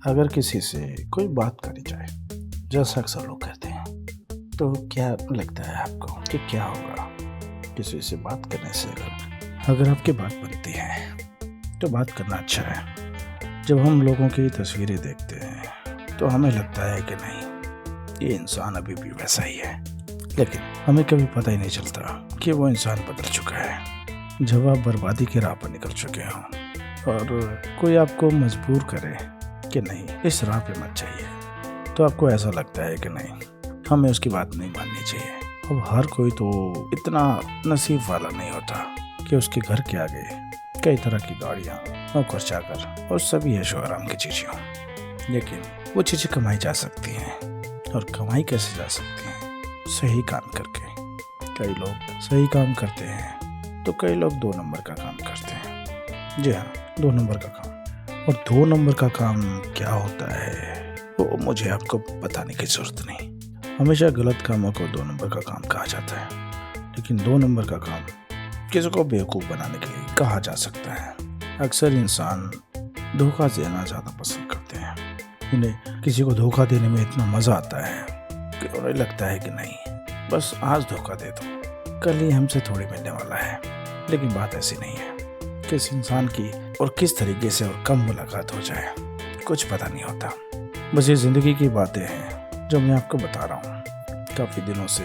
अगर किसी से कोई बात करी जाए, जैसा अक्सर लोग कहते हैं, तो क्या लगता है आपको कि क्या होगा किसी से बात करने से? अगर आपकी बात बनती है तो बात करना अच्छा है। जब हम लोगों की तस्वीरें देखते हैं तो हमें लगता है कि नहीं, ये इंसान अभी भी वैसा ही है, लेकिन हमें कभी पता ही नहीं चलता कि वो इंसान बदल चुका है। जब आप बर्बादी की राह पर निकल चुके हों और कोई आपको मजबूर करे कि नहीं, इस राह पे मत जाइए, तो आपको ऐसा लगता है कि नहीं, हमें उसकी बात नहीं माननी चाहिए। अब हर कोई तो इतना नसीब वाला नहीं होता कि उसके घर के आगे कई तरह की गाड़ियाँ, नौकर चाकर और सभी ऐशो आराम की चीज़ें हों, लेकिन वो चीज़ें कमाई जा सकती हैं। और कमाई कैसे जा सकती हैं? सही काम करके। कई लोग सही काम करते हैं तो कई लोग 2 नंबर का काम करते हैं। जी हाँ, 2 नंबर का काम। और 2 नंबर का काम क्या होता है वो मुझे आपको बताने की जरूरत नहीं। हमेशा गलत कामों को 2 नंबर का काम कहा जाता है, लेकिन 2 नंबर का काम किसी को बेवकूफ़ बनाने के लिए कहा जा सकता है। अक्सर इंसान धोखा देना ज़्यादा पसंद करते हैं। उन्हें किसी को धोखा देने में इतना मज़ा आता है कि उन्हें लगता है कि नहीं, बस आज धोखा दे दो, कल ही हमसे थोड़ी मिलने वाला है। लेकिन बात ऐसी नहीं है। किस इंसान की और किस तरीके से और कब मुलाकात हो जाए कुछ पता नहीं होता। बस ये ज़िंदगी की बातें हैं जो मैं आपको बता रहा हूँ। काफ़ी दिनों से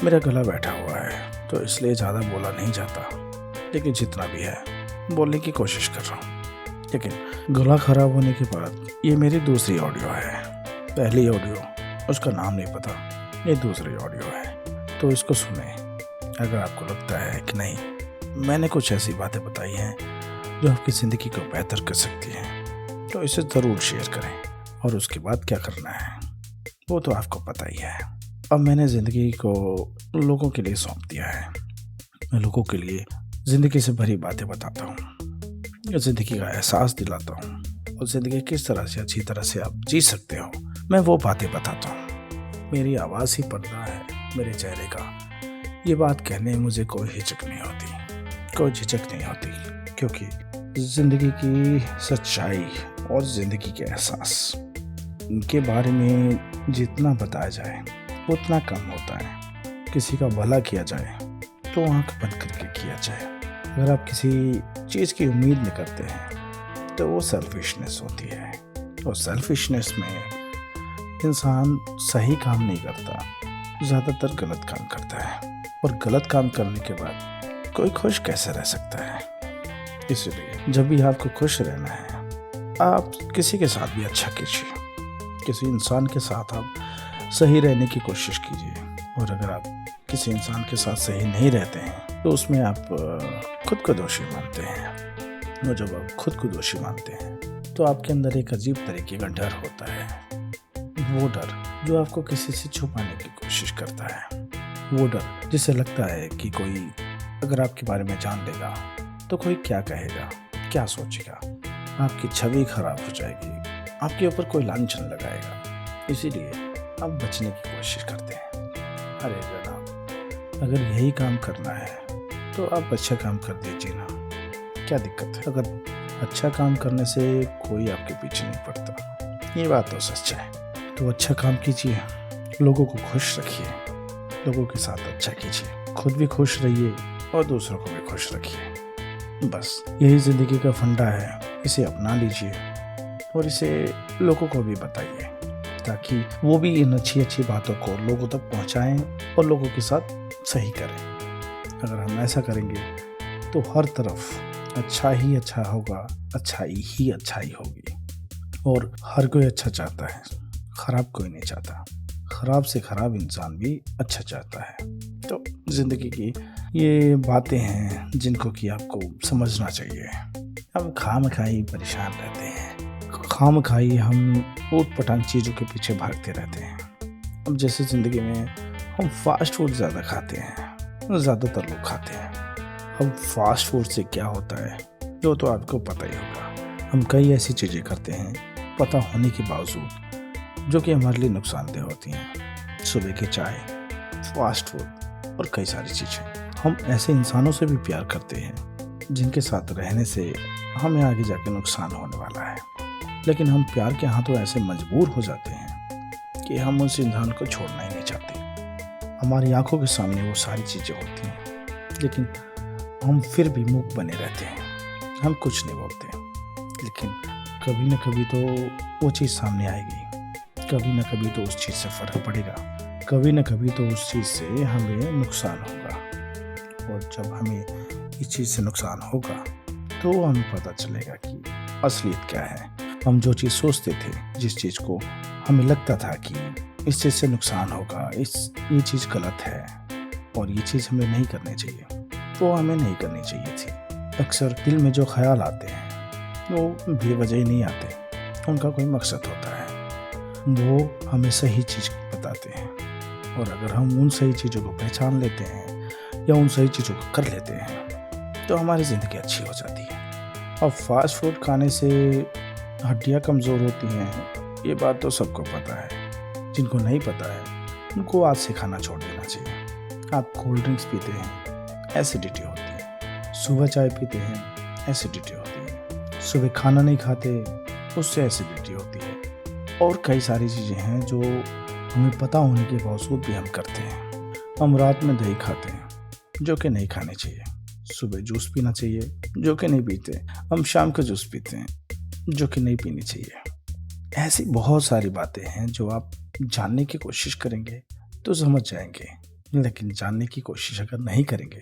मेरा गला बैठा हुआ है तो इसलिए ज़्यादा बोला नहीं जाता, लेकिन जितना भी है बोलने की कोशिश कर रहा हूँ। लेकिन गला ख़राब होने के बाद ये मेरी दूसरी ऑडियो है। पहली ऑडियो, उसका नाम नहीं पता, ये दूसरी ऑडियो है, तो इसको सुने। अगर आपको लगता है कि नहीं, मैंने कुछ ऐसी बातें बताई हैं जो आपकी ज़िंदगी को बेहतर कर सकती हैं, तो इसे ज़रूर शेयर करें। और उसके बाद क्या करना है वो तो आपको पता ही है। अब मैंने ज़िंदगी को लोगों के लिए सौंप दिया है। मैं लोगों के लिए ज़िंदगी से भरी बातें बताता हूँ, ज़िंदगी का एहसास दिलाता हूँ, और ज़िंदगी किस तरह से अच्छी तरह से आप जी सकते हो, मैं वो बातें बताता हूँ। मेरी आवाज़ ही पर्दा है मेरे चेहरे का। ये बात कहने में मुझे कोई हिचक नहीं होती, कोई झिझक नहीं होती, क्योंकि ज़िंदगी की सच्चाई और ज़िंदगी के एहसास के बारे में जितना बताया जाए उतना कम होता है। किसी का भला किया जाए तो आंख बंद करके किया जाए। अगर आप किसी चीज़ की उम्मीद नहीं करते हैं तो वो सेल्फिशनेस होती है, और सेल्फिशनेस में इंसान सही काम नहीं करता, ज़्यादातर गलत काम करता है। और गलत काम करने के बाद कोई खुश कैसे रह सकता है? इसलिए जब भी आपको खुश रहना है, आप किसी के साथ भी अच्छा कीजिए, किसी इंसान के साथ आप सही रहने की कोशिश कीजिए। और अगर आप किसी इंसान के साथ सही नहीं रहते हैं तो उसमें आप खुद को दोषी मानते हैं। और जब आप खुद को दोषी मानते हैं तो आपके अंदर एक अजीब तरीके का डर होता है। वो डर जो आपको किसी से छुपाने की कोशिश करता है, वो डर जिससे लगता है कि कोई अगर आपके बारे में जान लेगा तो कोई क्या कहेगा, क्या सोचेगा, आपकी छवि खराब हो जाएगी, आपके ऊपर कोई लांछन लगाएगा। इसीलिए आप बचने की कोशिश करते हैं। अरे जनाब, अगर यही काम करना है तो आप अच्छा काम कर दीजिए ना, क्या दिक्कत है? अगर अच्छा काम करने से कोई आपके पीछे नहीं पड़ता, ये बात तो सच है, तो अच्छा काम कीजिए, लोगों को खुश रखिए, लोगों के साथ अच्छा कीजिए, खुद भी खुश रहिए और दूसरों को भी खुश रखिए। बस यही ज़िंदगी का फंडा है, इसे अपना लीजिए और इसे लोगों को भी बताइए, ताकि वो भी इन अच्छी अच्छी बातों को लोगों तक पहुंचाएं और लोगों के साथ सही करें। अगर हम ऐसा करेंगे तो हर तरफ अच्छा ही अच्छा होगा, अच्छाई ही अच्छाई होगी। और हर कोई अच्छा चाहता है, ख़राब कोई नहीं चाहता। ख़राब से ख़राब इंसान भी अच्छा चाहता है। तो ज़िंदगी की ये बातें हैं जिनको कि आपको समझना चाहिए। हम खामखाई परेशान रहते हैं, खामखाई हम ऊट-पटांग चीज़ों के पीछे भागते रहते हैं। अब जैसे ज़िंदगी में हम फास्ट फूड ज़्यादा खाते हैं, ज़्यादातर लोग खाते हैं। अब फास्ट फूड से क्या होता है जो तो आपको पता ही होगा। हम कई ऐसी चीज़ें करते हैं पता होने के बावजूद जो कि हमारे लिए नुकसानदेह होती हैं। सुबह की चाय, फास्ट फूड और कई सारी चीज़ें। हम ऐसे इंसानों से भी प्यार करते हैं जिनके साथ रहने से हमें आगे जाके नुकसान होने वाला है। लेकिन हम प्यार के हाथों ऐसे मजबूर हो जाते हैं कि हम उस इंसान को छोड़ना ही नहीं चाहते। हमारी आंखों के सामने वो सारी चीज़ें होती हैं, लेकिन हम फिर भी मूक बने रहते हैं। हम कुछ नहीं बोलते, लेकिन कभी न कभी तो वो चीज़ सामने आएगी, कभी न कभी तो उस चीज़ से फ़र्क पड़ेगा, कभी न कभी तो उस चीज़ से हमें नुकसान होगा। और जब हमें इस चीज़ से नुकसान होगा तो हमें पता चलेगा कि असलियत क्या है। हम जो चीज़ सोचते थे, जिस चीज़ को हमें लगता था कि इस चीज़ से नुकसान होगा, ये चीज़ गलत है और ये चीज़ हमें नहीं करनी चाहिए, तो हमें नहीं करनी चाहिए थी। अक्सर दिल में जो ख्याल आते हैं वो बेवजह ही नहीं आते, उनका कोई मकसद होता है। वो हमें सही चीज़ बताते हैं, और अगर हम उन सही चीज़ों को पहचान लेते हैं या उन सही चीज़ों को कर लेते हैं तो हमारी ज़िंदगी अच्छी हो जाती है। अब फास्ट फूड खाने से हड्डियाँ कमज़ोर होती हैं, ये बात तो सबको पता है। जिनको नहीं पता है उनको आज से खाना छोड़ देना चाहिए। आप कोल्ड ड्रिंक्स पीते हैं, एसिडिटी होती है। सुबह चाय पीते हैं, एसिडिटी होती है। सुबह खाना नहीं खाते, उससे एसिडिटी होती है। और कई सारी चीज़ें हैं जो हमें पता होने के बावजूद भी हम करते हैं। हम रात में दही खाते हैं, जो कि नहीं खाने चाहिए। सुबह जूस पीना चाहिए, जो कि नहीं पीते। हम शाम को जूस पीते हैं, जो कि नहीं पीनी चाहिए। ऐसी बहुत सारी बातें हैं जो आप जानने की कोशिश करेंगे तो समझ जाएंगे, लेकिन जानने की कोशिश अगर नहीं करेंगे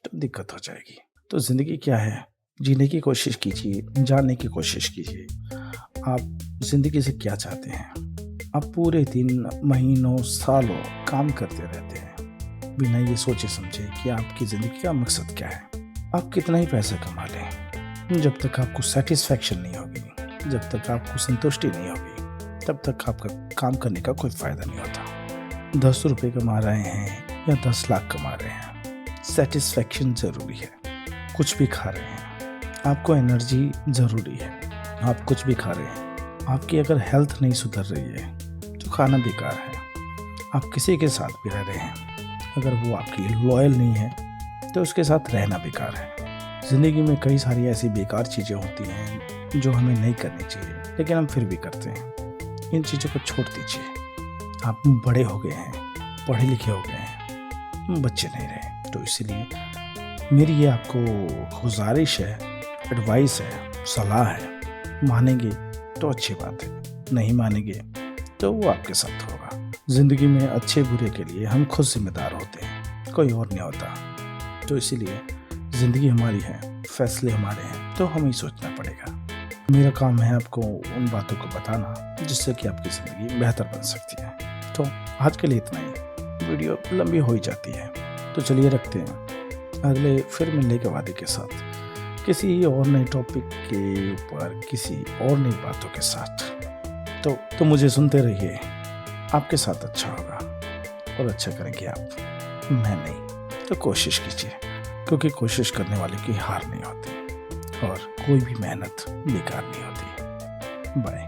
तो दिक्कत हो जाएगी। तो ज़िंदगी क्या है, जीने की कोशिश कीजिए, जानने की कोशिश कीजिए। आप ज़िंदगी से क्या चाहते हैं? आप पूरे दिन, महीनों, सालों काम करते रहते हैं बिना ये सोचे समझे कि आपकी ज़िंदगी का मकसद क्या है। आप कितना ही पैसा कमा लें, जब तक आपको सेटिस्फैक्शन नहीं होगी, जब तक आपको संतुष्टि नहीं होगी, तब तक आपका काम करने का कोई फ़ायदा नहीं होता। 10 रुपये कमा रहे हैं या 10 लाख कमा रहे हैं, सेटिस्फैक्शन ज़रूरी है। कुछ भी खा रहे हैं, आपको एनर्जी ज़रूरी है। आप कुछ भी खा रहे हैं, आपकी अगर हेल्थ नहीं सुधर रही है तो खाना बेकार है। आप किसी के साथ भी रह रहे हैं, अगर वो आपके लिए लॉयल नहीं है तो उसके साथ रहना बेकार है। ज़िंदगी में कई सारी ऐसी बेकार चीज़ें होती हैं जो हमें नहीं करनी चाहिए, लेकिन हम फिर भी करते हैं। इन चीज़ों को छोड़ दीजिए। आप बड़े हो गए हैं, पढ़े लिखे हो गए हैं, बच्चे नहीं रहे। तो इसीलिए मेरी ये आपको गुजारिश है, एडवाइस है, सलाह है। मानेंगे तो अच्छी बात है, नहीं मानेंगे तो वो आपके साथ होगा। ज़िंदगी में अच्छे बुरे के लिए हम खुद जिम्मेदार होते हैं, कोई और नहीं होता। तो इसीलिए ज़िंदगी हमारी है, फैसले हमारे हैं, तो हमें ही सोचना पड़ेगा। मेरा काम है आपको उन बातों को बताना जिससे कि आपकी ज़िंदगी बेहतर बन सकती है। तो आज के लिए इतना ही, वीडियो लंबी हो ही जाती है, तो चलिए रखते हैं अगले फिर मिलने के वादे के साथ, किसी और नए टॉपिक के ऊपर, किसी और नई बातों के साथ। तो मुझे सुनते रहिए, आपके साथ अच्छा होगा और अच्छा करेंगे आप, मैं नहीं। तो कोशिश कीजिए, क्योंकि कोशिश करने वाले की हार नहीं होती और कोई भी मेहनत बेकार नहीं होती। बाय।